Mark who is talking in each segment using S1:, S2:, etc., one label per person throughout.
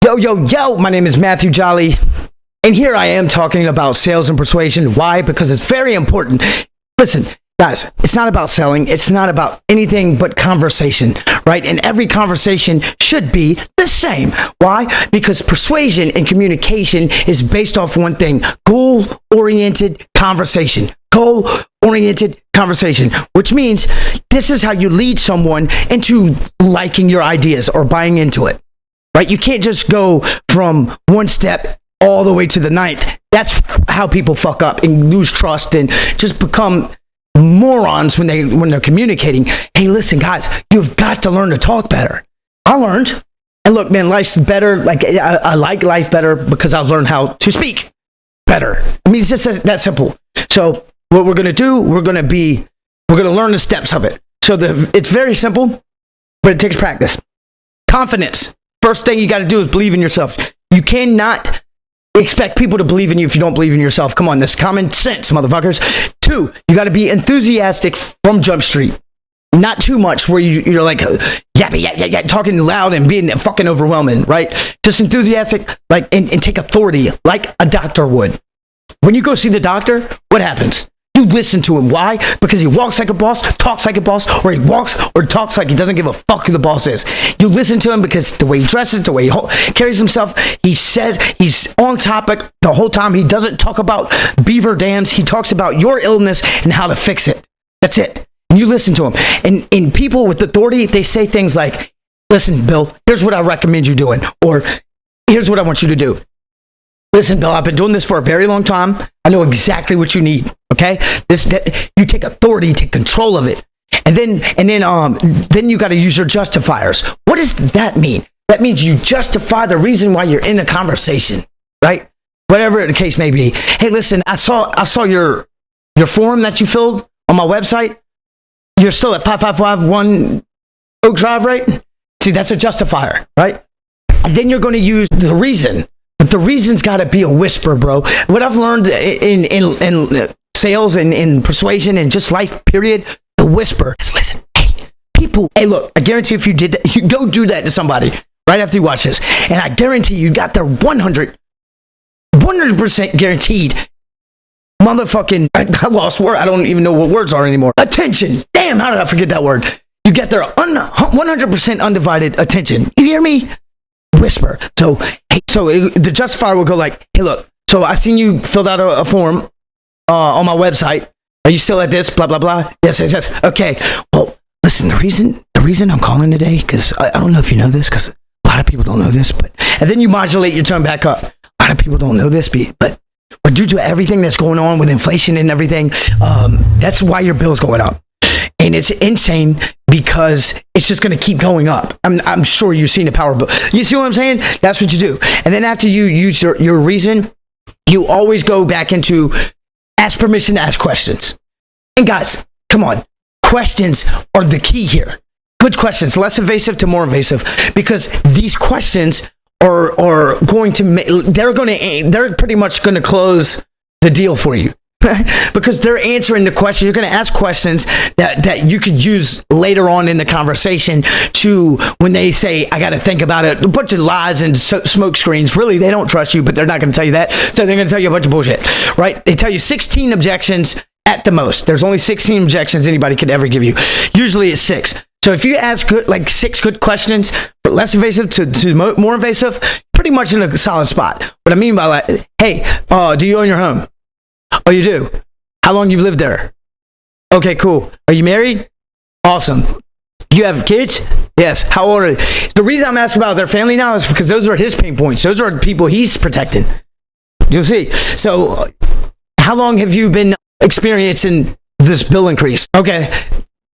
S1: Yo, yo, yo, my name is Matthew Jolly, and here I am talking about sales and persuasion. Why? Because it's very important. Listen, guys, it's not about selling. It's not about anything but conversation, right? And every conversation should be the same. Why? Because persuasion and communication is based off one thing: goal-oriented conversation. Goal-oriented conversation, which means this is how you lead someone into liking your ideas or buying into it. Right? You can't just go from one step all the way to the ninth. That's how people fuck up and lose trust and just become morons when they're communicating. Hey, listen, guys, you've got to learn to talk better. I learned. And look, man, life's better. Like, I like life better because I've learned how to speak better. I mean, it's just that simple. So what we're going to do, we're going to learn the steps of it. So it's very simple, but it takes practice. Confidence. First thing you got to do is believe in yourself. You cannot expect people to believe in you if you don't believe in yourself. Come on, this is common sense, motherfuckers. 2, you got to be enthusiastic from Jump Street. Not too much where you're like, yeah, talking loud and being fucking overwhelming, right? Just enthusiastic, like, and take authority like a doctor would. When you go see the doctor, what happens? You listen to him. Why? Because he walks like a boss, talks like a boss, or he walks or talks like he doesn't give a fuck who the boss is. You listen to him because the way he dresses, the way he carries himself, he says he's on topic the whole time. He doesn't talk about beaver dams. He talks about your illness and how to fix it. That's it. And you listen to him. And people with authority, they say things like, listen, Bill, here's what I recommend you doing. Or here's what I want you to do. Listen, Bill, I've been doing this for a very long time. I know exactly what you need. Okay, you take authority, take control of it, and then you got to use your justifiers. What does that mean? That means you justify the reason why you're in the conversation, right? Whatever the case may be. Hey, listen, I saw your form that you filled on my website. You're still at 5551 Oak Drive, right? See, that's a justifier, right? And then you're going to use the reason. But the reason's got to be a whisper, bro. What I've learned in sales and in persuasion and just life, period, the whisper is, listen, hey, people, hey, look, I guarantee if you did that, you go do that to somebody right after you watch this, and I guarantee you got their 100% guaranteed motherfucking, I lost word, I don't even know what words are anymore. Attention. Damn, how did I forget that word? You get their 100% undivided attention. You hear me? Whisper. So the justifier will go like, hey, look, so I seen you filled out a form on my website. Are you still at this? Blah, blah, blah. Yes. Okay. Well, listen, the reason I'm calling today, because I don't know if you know this, because a lot of people don't know this, and then you modulate your tone back up. A lot of people don't know this, but due to everything that's going on with inflation and everything, that's why your bill's going up. And it's insane because it's just going to keep going up. I'm sure you've seen the power bill. You see what I'm saying? That's what you do. And then after you use your reason, you always go back into ask permission to ask questions. And guys, come on. Questions are the key here. Good questions, less invasive to more invasive, because these questions are going to, they're pretty much going to close the deal for you. Because they're answering the question. You're going to ask questions that you could use later on in the conversation to when they say, I got to think about it. A bunch of lies and smoke screens. Really, they don't trust you, but they're not going to tell you that. So they're going to tell you a bunch of bullshit, right? They tell you 16 objections at the most. There's only 16 objections anybody could ever give you. Usually it's 6. So if you ask 6 good questions, but less invasive to more invasive, pretty much in a solid spot. What I mean by that, hey, do you own your home? Oh, you do? How long you've lived there? Okay, cool. Are you married? Awesome. Do you have kids? Yes. How old are they? The reason I'm asking about their family now is because those are his pain points. Those are the people he's protecting. You'll see. So how long have you been experiencing this bill increase? Okay.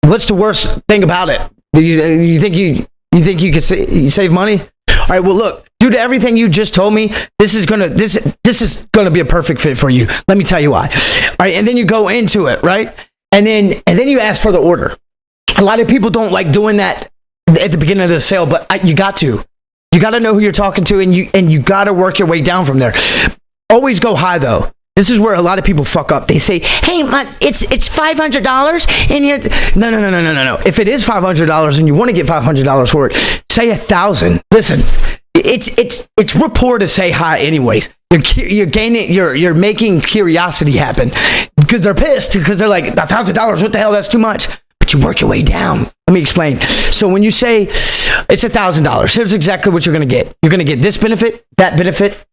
S1: What's the worst thing about it? You think you could save money? All right, well, look, due to everything you just told me, this is gonna be a perfect fit for you. Let me tell you why. All right, and then you go into it, right? And then you ask for the order. A lot of people don't like doing that at the beginning of the sale, but you got to. You got to know who you're talking to, and you got to work your way down from there. Always go high, though. This is where a lot of people fuck up. They say, hey, it's $500 and you're... No. If it is $500 and you want to get $500 for it, say $1,000. Listen, it's rapport to say hi anyways. You're making curiosity happen because they're pissed because they're like $1,000. What the hell? That's too much. But you work your way down. Let me explain. So when you say it's $1,000, here's exactly what you're going to get. You're going to get this benefit, that benefit.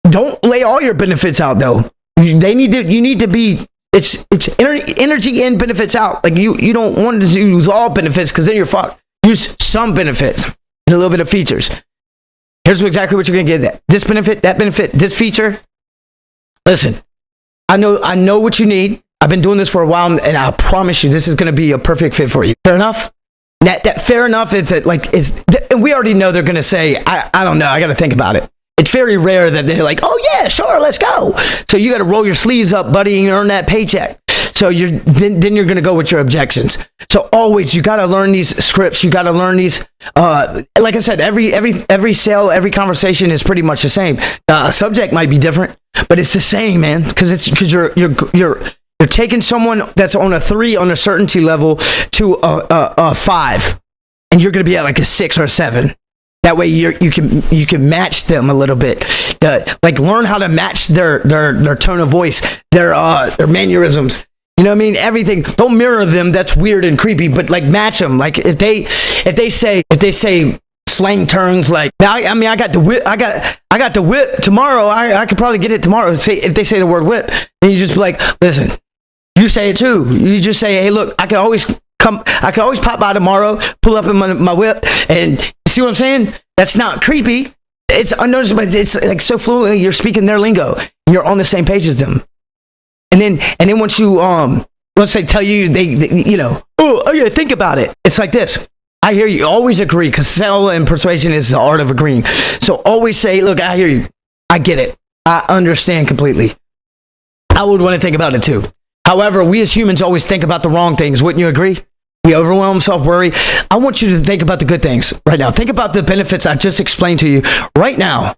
S1: Don't lay all your benefits out though. You need to be. It's energy in, benefits out. Like you don't want to use all benefits because then you're fucked. Use some benefits and a little bit of features. Here's exactly what you're going to get. This benefit, that benefit, this feature. Listen, I know what you need. I've been doing this for a while, and I promise you this is going to be a perfect fit for you. Fair enough? That fair enough, and we already know they're going to say, I don't know, I got to think about it. It's very rare that they're like, oh yeah, sure, let's go. So you got to roll your sleeves up, buddy, and earn that paycheck. So then you're going to go with your objections. So always, you got to learn these scripts. You got to learn these. Like I said, every sale, every conversation is pretty much the same. Subject might be different, but it's the same, man. Because you're taking someone that's on a 3 on a certainty level to a 5, and you're going to be at like a 6 or a 7. That way you can match them a little bit. Like learn how to match their tone of voice, their mannerisms. You know what I mean? Everything. Don't mirror them. That's weird and creepy. But like match them. Like if they say slang terms like, I mean I got the whip. I got the whip tomorrow. I could probably get it tomorrow. If they say the word whip, then you just be like, listen. You say it too. You just say, hey, look, I can always pop by tomorrow, pull up in my whip, and see what I'm saying? That's not creepy. It's unnoticeable, but it's like so fluently you're speaking their lingo. You're on the same page as them. And then once you once they tell you they you know, oh yeah, think about it. It's like this. I hear you. Always agree, because sell and persuasion is the art of agreeing. So always say, look, I hear you. I get it. I understand completely. I would want to think about it too. However, we as humans always think about the wrong things. Wouldn't you agree? We overwhelm, self-worry. I want you to think about the good things right now. Think about the benefits I just explained to you right now.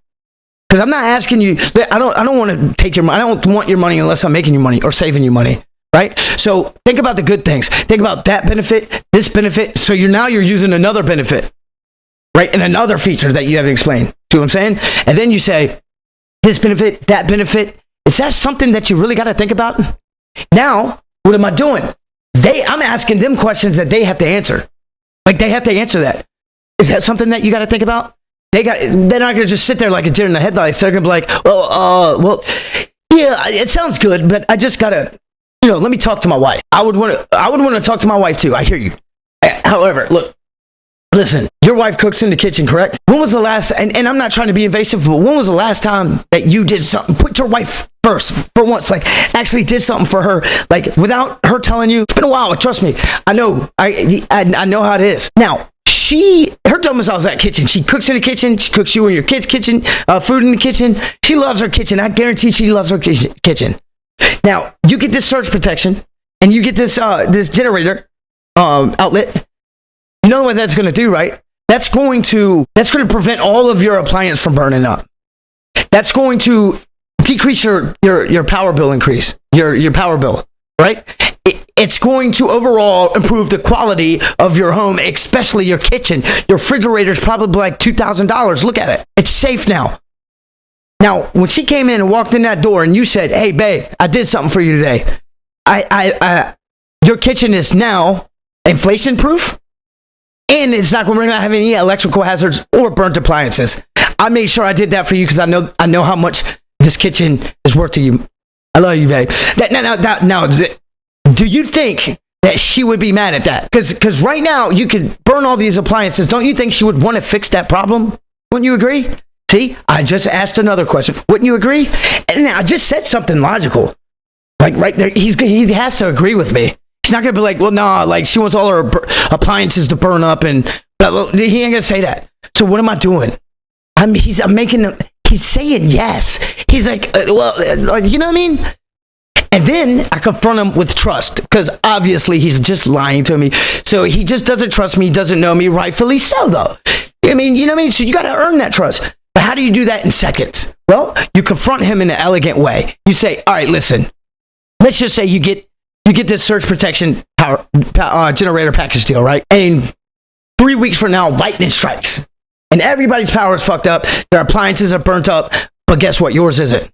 S1: Because I'm not asking you, I don't want to take your money. I don't want your money unless I'm making you money or saving you money, right? So think about the good things. Think about that benefit, this benefit. So you're using another benefit, right? And another feature that you haven't explained. See what I'm saying? And then you say, this benefit, that benefit. Is that something that you really got to think about? Now, what am I doing? I'm asking them questions that they have to answer. Like they have to answer that. Is that something that you got to think about? They're not going to just sit there like a deer in the headlights. They're going to be like, well, yeah, it sounds good, but I just got to, let me talk to my wife. I would want to talk to my wife too. I hear you. However, listen, your wife cooks in the kitchen, correct? When was the last, and I'm not trying to be invasive, but when was the last time that you did something, put your wife first for once, like actually did something for her, like without her telling you? It's been a while, trust me. I know, I know how it is. Now, her domicile is that kitchen. She cooks in the kitchen. She cooks you and your kids' kitchen, food in the kitchen. She loves her kitchen. I guarantee she loves her kitchen. Now, you get this surge protection, and you get this generator outlet. You know what that's going to do, right? That's going to prevent all of your appliance from burning up. That's going to decrease your power bill increase, your power bill, right? It's going to overall improve the quality of your home, especially your kitchen. Your refrigerator's probably like $2,000. Look at it. It's safe now. Now, when she came in and walked in that door and you said, hey, babe, I did something for you today. Your kitchen is now inflation proof, and we're not going to have any electrical hazards or burnt appliances. I made sure I did that for you because I know how much this kitchen is worth to you. I love you, babe. Now, do you think that she would be mad at that? Because right now, you could burn all these appliances. Don't you think she would want to fix that problem? Wouldn't you agree? See, I just asked another question. Wouldn't you agree? And I just said something logical. Like right there, he has to agree with me. He's not going to be like, well, nah, like she wants all her appliances to burn up and blah, blah. He ain't going to say that. So what am I doing? He's saying yes. He's like, well, you know what I mean? And then I confront him with trust, because obviously he's just lying to me. So he just doesn't trust me, doesn't know me, rightfully so, though. I mean, you know what I mean? So you got to earn that trust. But how do you do that in seconds? Well, you confront him in an elegant way. You say, all right, listen, let's just say you get this surge protection power generator package deal, right? And 3 weeks from now, lightning strikes. And everybody's power is fucked up. Their appliances are burnt up. But guess what? Yours isn't.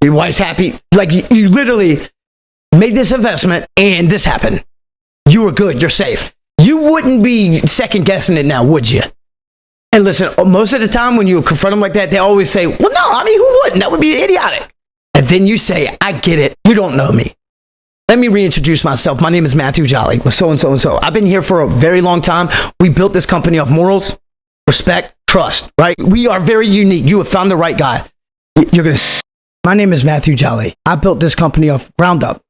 S1: Your wife's happy. Like you literally made this investment and this happened. You were good. You're safe. You wouldn't be second guessing it now, would you? And listen, most of the time when you confront them like that, they always say, well, no, I mean, who wouldn't? That would be idiotic. And then you say, I get it. You don't know me. Let me reintroduce myself. My name is Matthew Jolly. So and so and so. I've been here for a very long time. We built this company off morals, respect, trust, right? We are very unique. You have found the right guy. You're going to... My name is Matthew Jolly. I built this company off ground up.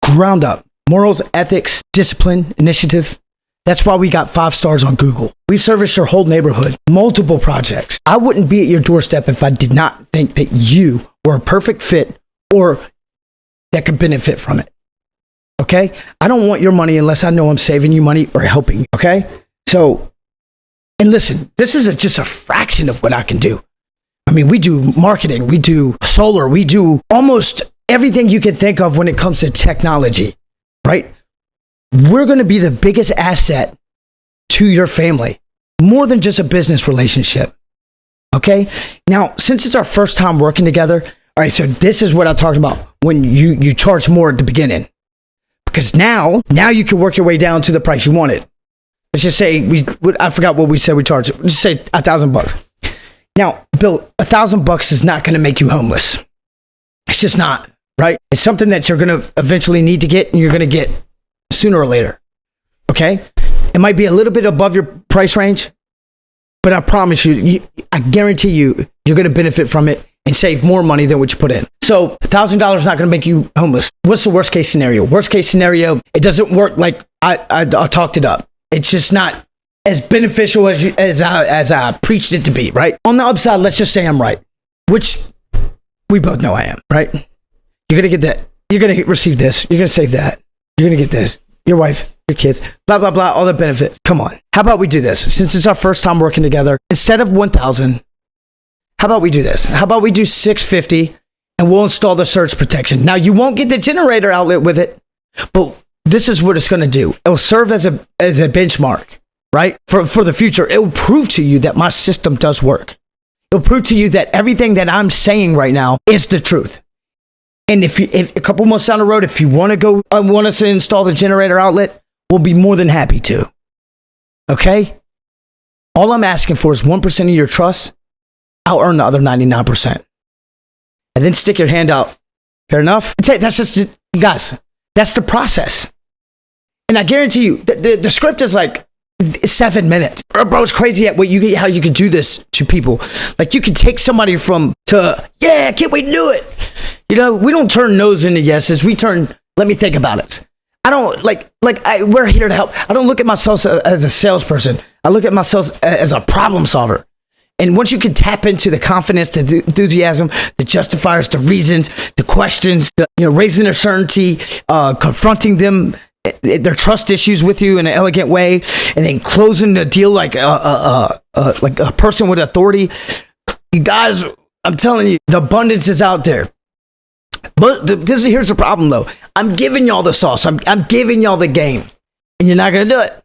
S1: Ground up. Morals, ethics, discipline, initiative. That's why we got 5 stars on Google. We've serviced your whole neighborhood, multiple projects. I wouldn't be at your doorstep if I did not think that you were a perfect fit or that could benefit from it. Okay? I don't want your money unless I know I'm saving you money or helping you. Okay? So, and listen, this is just a fraction of what I can do. I mean, we do marketing, we do solar, we do almost everything you can think of when it comes to technology, right? We're going to be the biggest asset to your family, more than just a business relationship. Okay? Now, since it's our first time working together, all right, so this is what I talked about when you charge more at the beginning. Because now you can work your way down to the price you wanted. Let's just say, I forgot what we said we charged. Let's just say $1,000. Now, Bill, $1,000 is not going to make you homeless. It's just not, right? It's something that you're going to eventually need to get, and you're going to get sooner or later. Okay? It might be a little bit above your price range, but I promise you, I guarantee you're going to benefit from it and save more money than what you put in. So $1,000 is not going to make you homeless. What's the worst case scenario? Worst case scenario, it doesn't work like I talked it up. It's just not as beneficial as I preached it to be, right? On the upside, let's just say I'm right, which we both know I am, right? You're going to get that. You're going to receive this. You're going to save that. You're going to get this. Your wife, your kids, blah, blah, blah, all the benefits. Come on. How about we do this? Since it's our first time working together, instead of 1,000, how about we do this? How about we do 650 and we'll install the surge protection. Now, you won't get the generator outlet with it, but this is what it's going to do. It'll serve as a benchmark, right? For the future. It will prove to you that my system does work. It'll prove to you that everything that I'm saying right now is the truth. And if a couple months down the road, if you want to go, want us to install the generator outlet, we'll be more than happy to. Okay? All I'm asking for is 1% of your trust. I'll earn the other 99%. And then stick your hand out. Fair enough? That's just, guys, that's the process. And I guarantee you, the script is like 7 minutes. Bro, it's crazy how you can do this to people. Like, you can take somebody yeah, I can't wait to do it. You know, we don't turn no's into yeses. We turn, let me think about it. I don't, we're here to help. I don't look at myself as a salesperson. I look at myself as a problem solver. And once you can tap into the confidence, the enthusiasm, the justifiers, the reasons, the questions, raising their certainty, confronting them, their trust issues with you in an elegant way, and then closing the deal like a person with authority. You guys, I'm telling you, the abundance is out there. But here's the problem, though. I'm giving y'all the sauce. I'm giving y'all the game, and you're not gonna do it.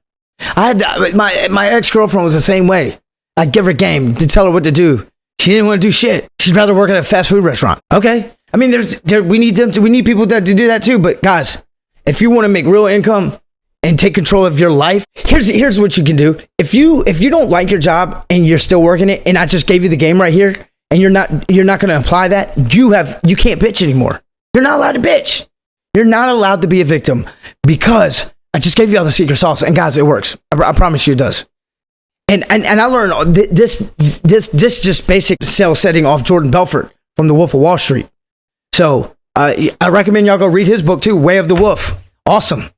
S1: I had my ex-girlfriend was the same way. I'd give her game to tell her what to do. She didn't want to do shit. She'd rather work at a fast food restaurant. Okay, I mean, we need people that to do that too. But guys, if you want to make real income and take control of your life, here's what you can do. If you don't like your job and you're still working it, and I just gave you the game right here, and you're not going to apply that, you can't bitch anymore. You're not allowed to bitch. You're not allowed to be a victim, because I just gave you all the secret sauce, and guys, it works. I promise you it does. And I learned this just basic sales setting off Jordan Belfort from The Wolf of Wall Street. So I recommend y'all go read his book too, Way of the Wolf. Awesome.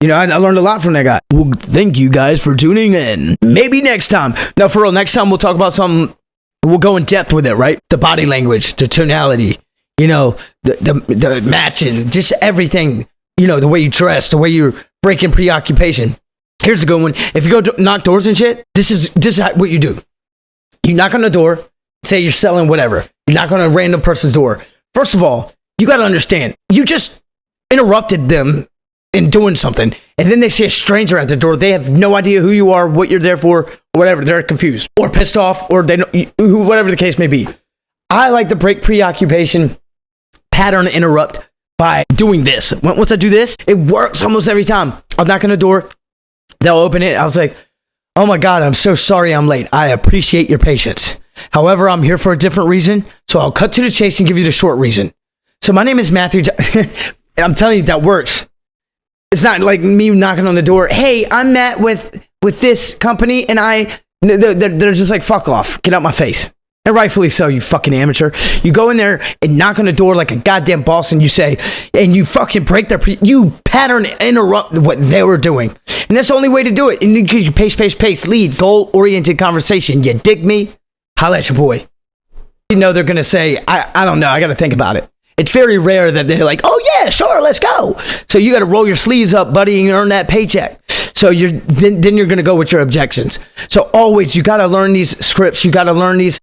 S1: I learned a lot from that guy. Well, thank you guys for tuning in. Maybe next time. No, for real, next time we'll talk about something. We'll go in depth with it, right? The body language, the tonality, the matching, just everything, the way you dress, the way you're breaking preoccupation. Here's a good one. If you go knock doors and shit, this is what you do. You knock on the door, say you're selling whatever. You knock on a random person's door. First of all, you got to understand, you just interrupted them in doing something. and then they see a stranger at the door. They have no idea who you are, what you're there for, or whatever. They're confused or pissed off, or they don't, whatever the case may be. I like to break preoccupation, pattern interrupt by doing this. Once I do this, it works almost every time. I'll knock on the door. They'll open it. I was like, oh my God, I'm so sorry I'm late. I appreciate your patience. However, I'm here for a different reason, so I'll cut to the chase and give you the short reason. So my name is Matthew. I'm telling you, that works. It's not like me knocking on the door. Hey, I'm Matt with this company, and they're just like, fuck off. Get out my face. And rightfully so, you fucking amateur. You go in there and knock on the door like a goddamn boss, and you say, and you fucking break you pattern interrupt what they were doing. And that's the only way to do it. And you pace, lead, goal-oriented conversation. You dig me? Holla at your boy. You know they're going to say, I don't know, I got to think about it. It's very rare that they're like, oh yeah, sure, let's go. So you got to roll your sleeves up, buddy, and earn that paycheck. So then you're going to go with your objections. So always, you got to learn these scripts. You got to learn these